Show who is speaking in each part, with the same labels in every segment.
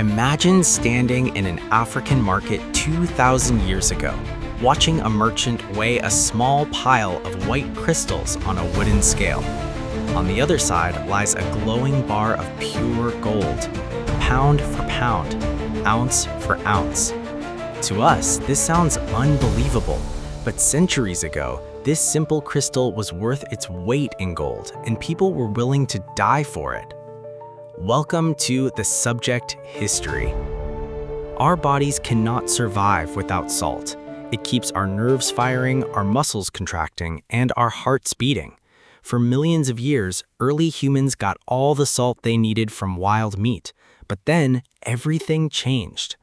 Speaker 1: Imagine standing in an African market 2,000 years ago, watching a merchant weigh a small pile of white crystals on a wooden scale. On the other side lies a glowing bar of pure gold, pound for pound, ounce for ounce. To us, this sounds unbelievable, but centuries ago, this simple crystal was worth its weight in gold, and people were willing to die for it. Welcome to the subject history. Our bodies cannot survive without salt. It keeps our nerves firing, our muscles contracting, and our hearts beating. For millions of years, early humans got all the salt they needed from wild meat, but then everything changed.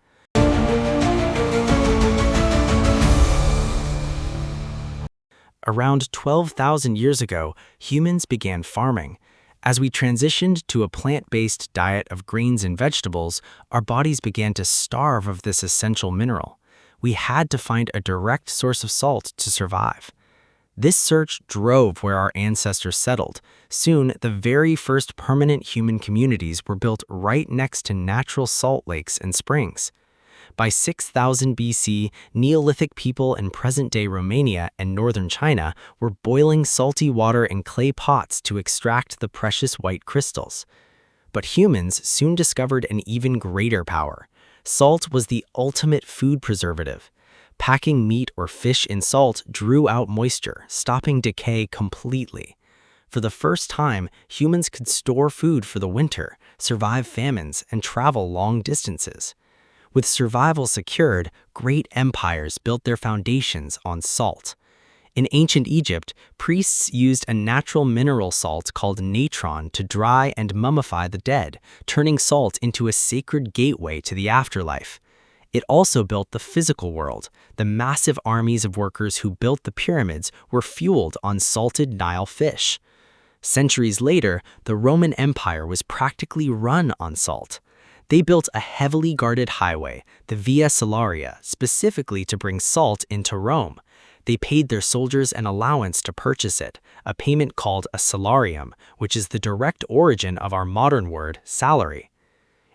Speaker 1: Around 12,000 years ago, humans began farming. As we transitioned to a plant-based diet of grains and vegetables, our bodies began to starve of this essential mineral. We had to find a direct source of salt to survive. This search drove where our ancestors settled. Soon, the very first permanent human communities were built right next to natural salt lakes and springs. By 6000 BC, Neolithic people in present-day Romania and northern China were boiling salty water in clay pots to extract the precious white crystals. But humans soon discovered an even greater power. Salt was the ultimate food preservative. Packing meat or fish in salt drew out moisture, stopping decay completely. For the first time, humans could store food for the winter, survive famines, and travel long distances. With survival secured, great empires built their foundations on salt. In ancient Egypt, priests used a natural mineral salt called natron to dry and mummify the dead, turning salt into a sacred gateway to the afterlife. It also built the physical world. The massive armies of workers who built the pyramids were fueled on salted Nile fish. Centuries later, the Roman Empire was practically run on salt. They built a heavily guarded highway, the Via Salaria, specifically to bring salt into Rome. They paid their soldiers an allowance to purchase it, a payment called a salarium, which is the direct origin of our modern word salary.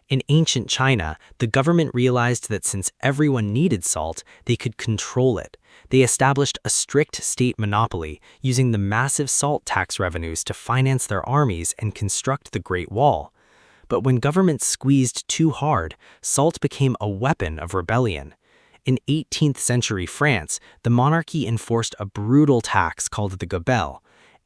Speaker 1: In ancient China, the government realized that since everyone needed salt, they could control it. They established a strict state monopoly, using the massive salt tax revenues to finance their armies and construct the Great Wall. But when governments squeezed too hard, salt became a weapon of rebellion. In 18th century France, the monarchy enforced a brutal tax called the gabelle.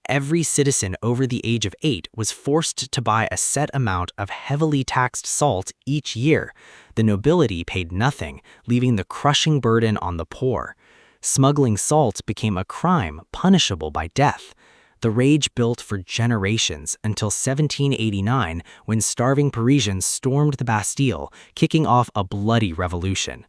Speaker 1: Every citizen over the age of 8 was forced to buy a set amount of heavily taxed salt each year. The nobility paid nothing, leaving the crushing burden on the poor. Smuggling salt became a crime punishable by death. The rage built for generations until 1789, when starving Parisians stormed the Bastille, kicking off a bloody revolution.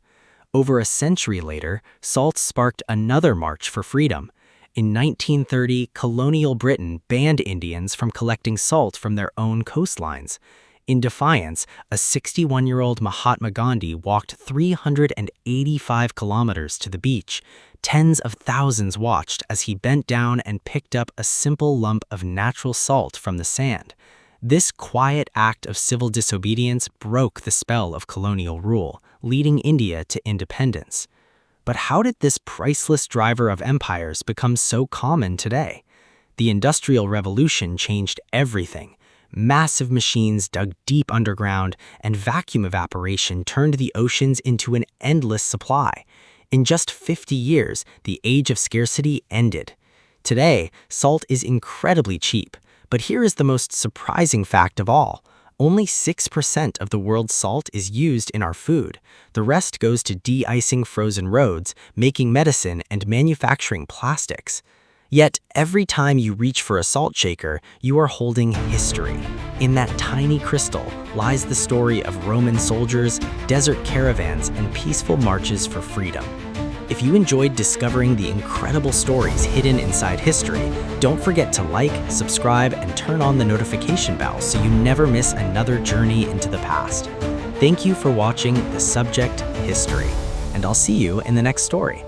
Speaker 1: Over a century later, salt sparked another march for freedom. In 1930, colonial Britain banned Indians from collecting salt from their own coastlines. In defiance, a 61-year-old Mahatma Gandhi walked 385 kilometers to the beach. Tens of thousands watched as he bent down and picked up a simple lump of natural salt from the sand. This quiet act of civil disobedience broke the spell of colonial rule, leading India to independence. But how did this priceless driver of empires become so common today? The Industrial Revolution changed everything. Massive machines dug deep underground, and vacuum evaporation turned the oceans into an endless supply. In just 50 years, the age of scarcity ended. Today, salt is incredibly cheap, but here is the most surprising fact of all. Only 6% of the world's salt is used in our food. The rest goes to de-icing frozen roads, making medicine, and manufacturing plastics. Yet, every time you reach for a salt shaker, you are holding history. In that tiny crystal lies the story of Roman soldiers, desert caravans, and peaceful marches for freedom. If you enjoyed discovering the incredible stories hidden inside history, don't forget to like, subscribe, and turn on the notification bell so you never miss another journey into the past. Thank you for watching The Subject History, and I'll see you in the next story.